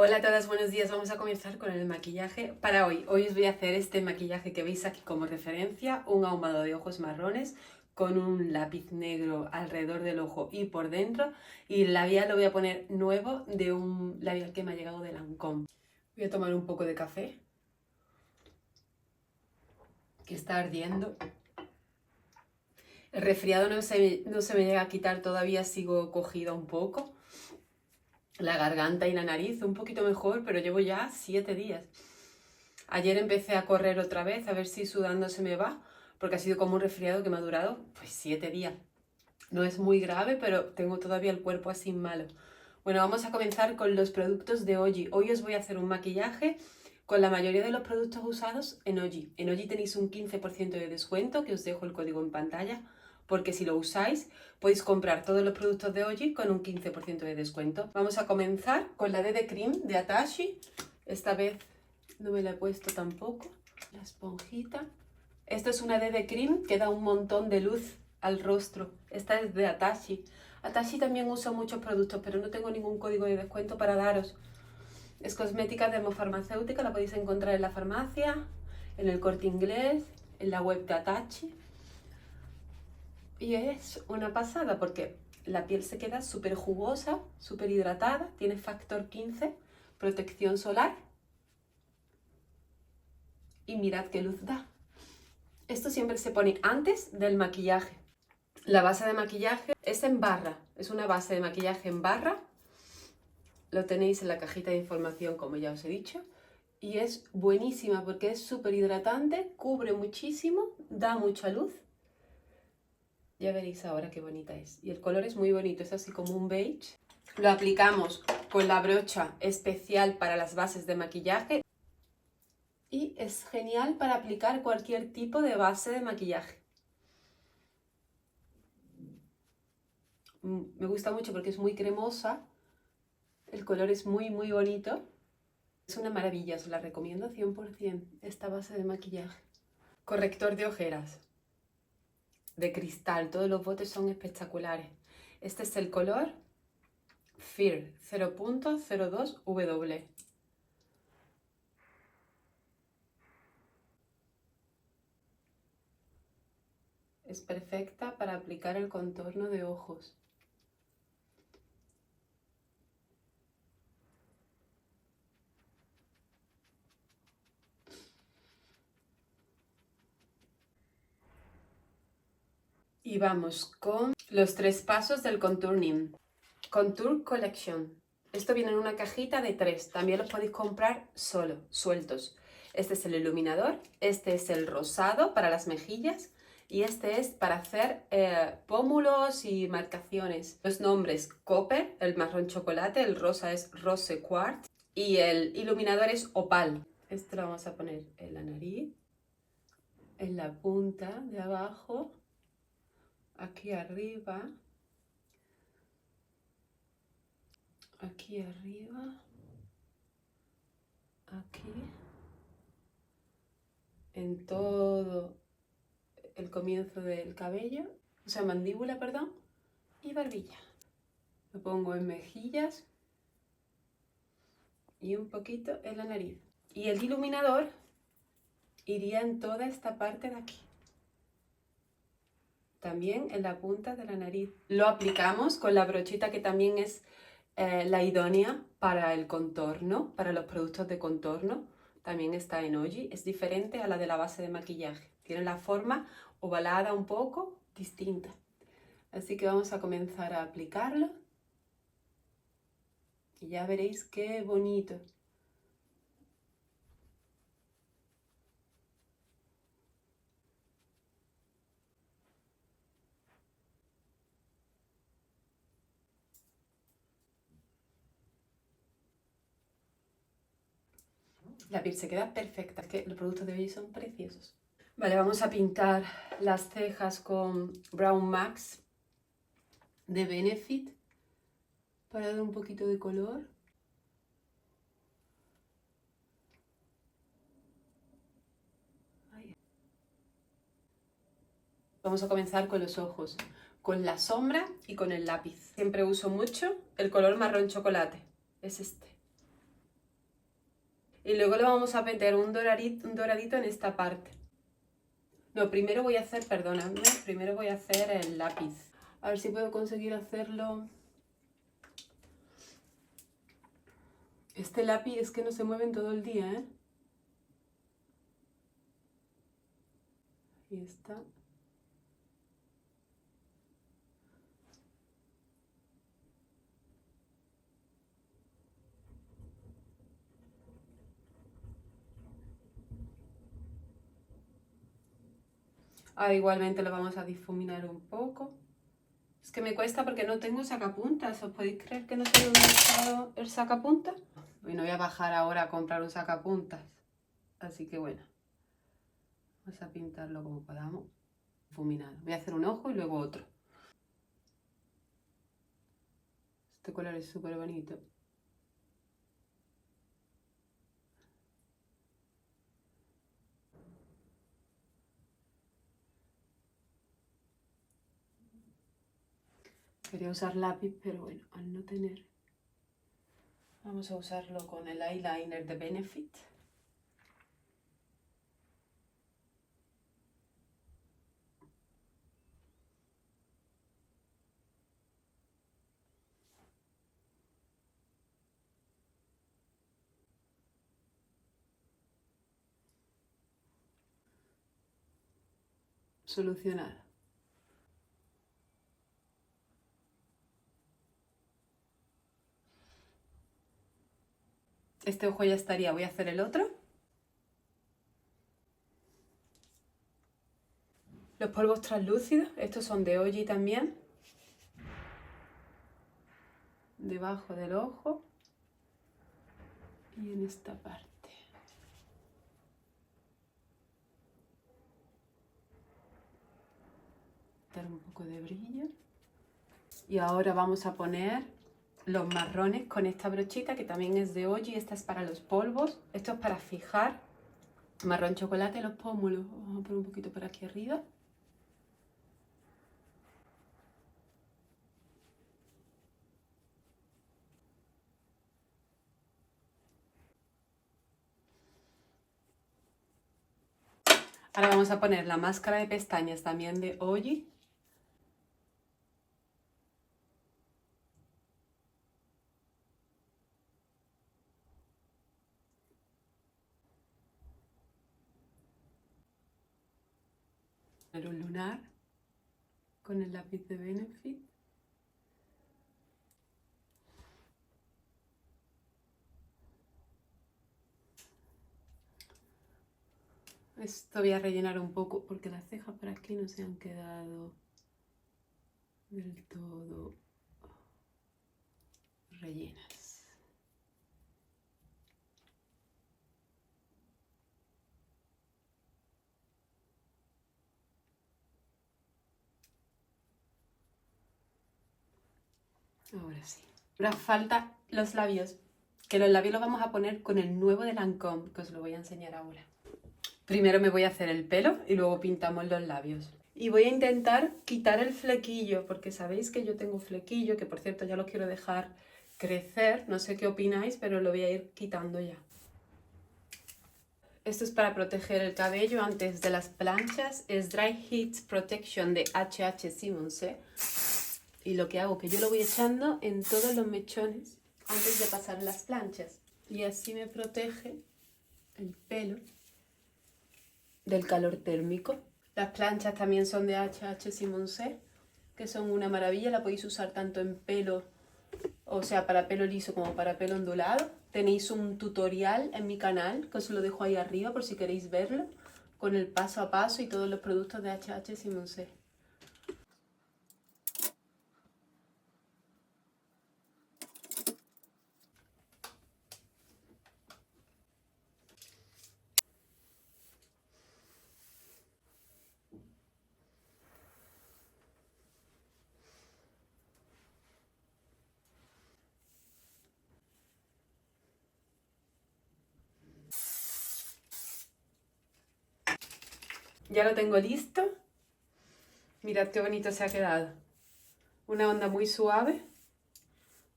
Hola a todas, buenos días. Vamos a comenzar con el maquillaje para hoy. Hoy os voy a hacer este maquillaje que veis aquí como referencia, un ahumado de ojos marrones con un lápiz negro alrededor del ojo y por dentro, y el labial lo voy a poner nuevo de un labial que me ha llegado de Lancôme. Voy a tomar un poco de café que está ardiendo. El resfriado no se me llega a quitar todavía, sigo cogida un poco. La garganta y la nariz un poquito mejor, pero llevo ya 7 días. Ayer empecé a correr otra vez, a ver si sudando se me va, porque ha sido como un resfriado que me ha durado pues 7 días. No es muy grave, pero tengo todavía el cuerpo así malo. Bueno, vamos a comenzar con los productos de Oggi. Hoy os voy a hacer un maquillaje con la mayoría de los productos usados en Oggi. En Oggi tenéis un 15% de descuento, que os dejo el código en pantalla, porque si lo usáis podéis comprar todos los productos de Oggi con un 15% de descuento. Vamos a comenzar con la DD Cream de Atashi. Esta vez no me la he puesto tampoco. La esponjita. Esto es una DD Cream que da un montón de luz al rostro. Esta es de Atashi. Atashi también usa muchos productos, pero no tengo ningún código de descuento para daros. Es cosmética dermofarmacéutica, la podéis encontrar en la farmacia, en el Corte Inglés, en la web de Atashi. Y es una pasada porque la piel se queda súper jugosa, súper hidratada, tiene factor 15, protección solar. Y mirad qué luz da. Esto siempre se pone antes del maquillaje. La base de maquillaje es en barra, es una base de maquillaje en barra. Lo tenéis en la cajita de información, como ya os he dicho. Y es buenísima porque es súper hidratante, cubre muchísimo, da mucha luz. Ya veréis ahora qué bonita es. Y el color es muy bonito, es así como un beige. Lo aplicamos con la brocha especial para las bases de maquillaje. Y es genial para aplicar cualquier tipo de base de maquillaje. Me gusta mucho porque es muy cremosa. El color es muy bonito. Es una maravilla, os la recomiendo 100% esta base de maquillaje. Corrector de ojeras. De cristal, todos los botes son espectaculares. Este es el color Fear 0.02W. Es perfecta para aplicar el contorno de ojos. Y vamos con los 3 pasos del contouring. Contour Collection. Esto viene en una cajita de 3. También los podéis comprar solo, sueltos. Este es el iluminador, este es el rosado para las mejillas y este es para hacer pómulos y marcaciones. Los nombres: Copper, el marrón chocolate, el rosa es Rose Quartz y el iluminador es Opal. Esto lo vamos a poner en la nariz, en la punta de abajo, aquí arriba, aquí arriba, aquí, en todo el comienzo del cabello, o sea, mandíbula, perdón, y barbilla. Lo pongo en mejillas y un poquito en la nariz. Y el iluminador iría en toda esta parte de aquí. También en la punta de la nariz. Lo aplicamos con la brochita que también es la idónea para el contorno, para los productos de contorno. También está en Oggi. Es diferente a la de la base de maquillaje. Tiene la forma ovalada un poco distinta. Así que vamos a comenzar a aplicarlo. Y ya veréis qué bonito. La piel se queda perfecta. Es que los productos de hoy son preciosos. Vale, vamos a pintar las cejas con Brown Max de Benefit para dar un poquito de color. Vamos a comenzar con los ojos, con la sombra y con el lápiz. Siempre uso mucho el color marrón chocolate. Es este. Y luego le vamos a meter un doradito en esta parte. No, primero voy a hacer, perdóname, primero voy a hacer el lápiz. A ver si puedo conseguir hacerlo. Este lápiz es que no se mueve en todo el día, ¿eh? Ahí está. Ahora igualmente lo vamos a difuminar un poco. Es que me cuesta porque no tengo sacapuntas. ¿Os podéis creer que no sé dónde está el sacapuntas? Y no voy a bajar ahora a comprar un sacapuntas. Así que bueno, vamos a pintarlo como podamos. Difuminado. Voy a hacer un ojo y luego otro. Este color es súper bonito. Quería usar lápiz, pero bueno, al no tener, vamos a usarlo con el eyeliner de Benefit. Solucionar. Este ojo ya estaría. Voy a hacer el otro. Los polvos translúcidos, estos son de Oji también. Debajo del ojo. Y en esta parte. Dar un poco de brillo. Y ahora vamos a poner los marrones con esta brochita que también es de Oji. Esta es para los polvos. Esto es para fijar marrón chocolate en los pómulos. Vamos a poner un poquito por aquí arriba. Ahora vamos a poner la máscara de pestañas también de Oji. Un lunar con el lápiz de Benefit. Esto voy a rellenar un poco porque las cejas por aquí no se han quedado del todo rellenas. Ahora sí. Ahora falta los labios, que los labios los vamos a poner con el nuevo de Lancôme, que os lo voy a enseñar ahora. Primero me voy a hacer el pelo y luego pintamos los labios. Y voy a intentar quitar el flequillo, porque sabéis que yo tengo flequillo, que por cierto ya lo quiero dejar crecer. No sé qué opináis, pero lo voy a ir quitando ya. Esto es para proteger el cabello antes de las planchas. Es Dry Heat Protection de H.H. Simmons. Y lo que hago es que yo lo voy echando en todos los mechones antes de pasar las planchas. Y así me protege el pelo del calor térmico. Las planchas también son de H.H. Simmons, que son una maravilla. La podéis usar tanto en pelo, o sea, para pelo liso como para pelo ondulado. Tenéis un tutorial en mi canal, que os lo dejo ahí arriba por si queréis verlo, con el paso a paso y todos los productos de H.H. Simmons. Ya lo tengo listo. Mirad qué bonito se ha quedado. Una onda muy suave,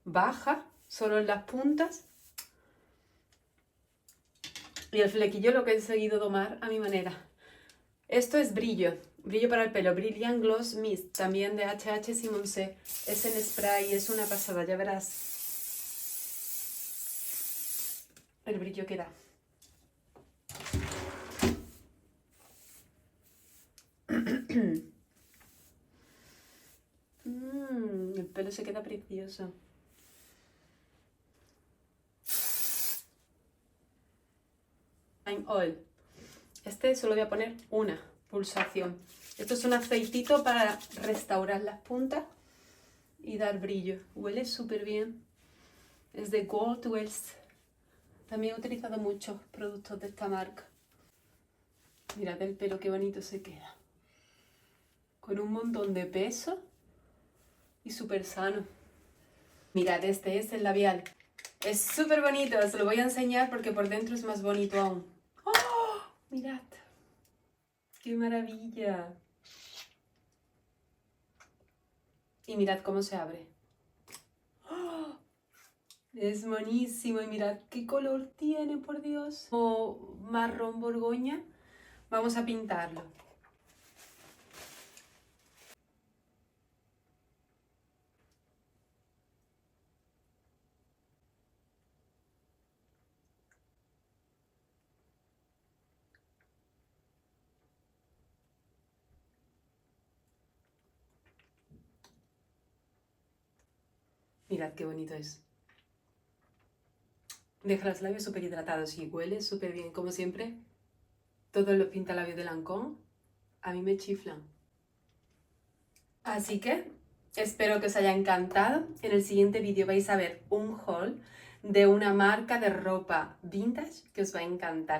baja, solo en las puntas. Y el flequillo lo que he conseguido domar a mi manera. Esto es brillo para el pelo, Brilliant Gloss Mist, también de H&H Simonsé. Es en spray, es una pasada, ya verás el brillo que da. El pelo se queda precioso. I'm Oil. Este solo voy a poner una pulsación. Esto es un aceitito para restaurar las puntas y dar brillo. Huele súper bien. Es de Gold West. También he utilizado muchos productos de esta marca. Mirad el pelo, qué bonito se queda. Con un montón de peso y súper sano. Mirad, este es el labial. Es súper bonito, os lo voy a enseñar porque por dentro es más bonito aún. ¡Oh! Mirad. ¡Qué maravilla! Y mirad cómo se abre. ¡Oh! Es buenísimo y mirad qué color tiene, por Dios. Como marrón borgoña. Vamos a pintarlo. Mirad qué bonito es. Deja los labios súper hidratados y huele súper bien, como siempre. Todos los pintalabios de Lancôme a mí me chiflan. Así que espero que os haya encantado. En el siguiente vídeo vais a ver un haul de una marca de ropa vintage que os va a encantar.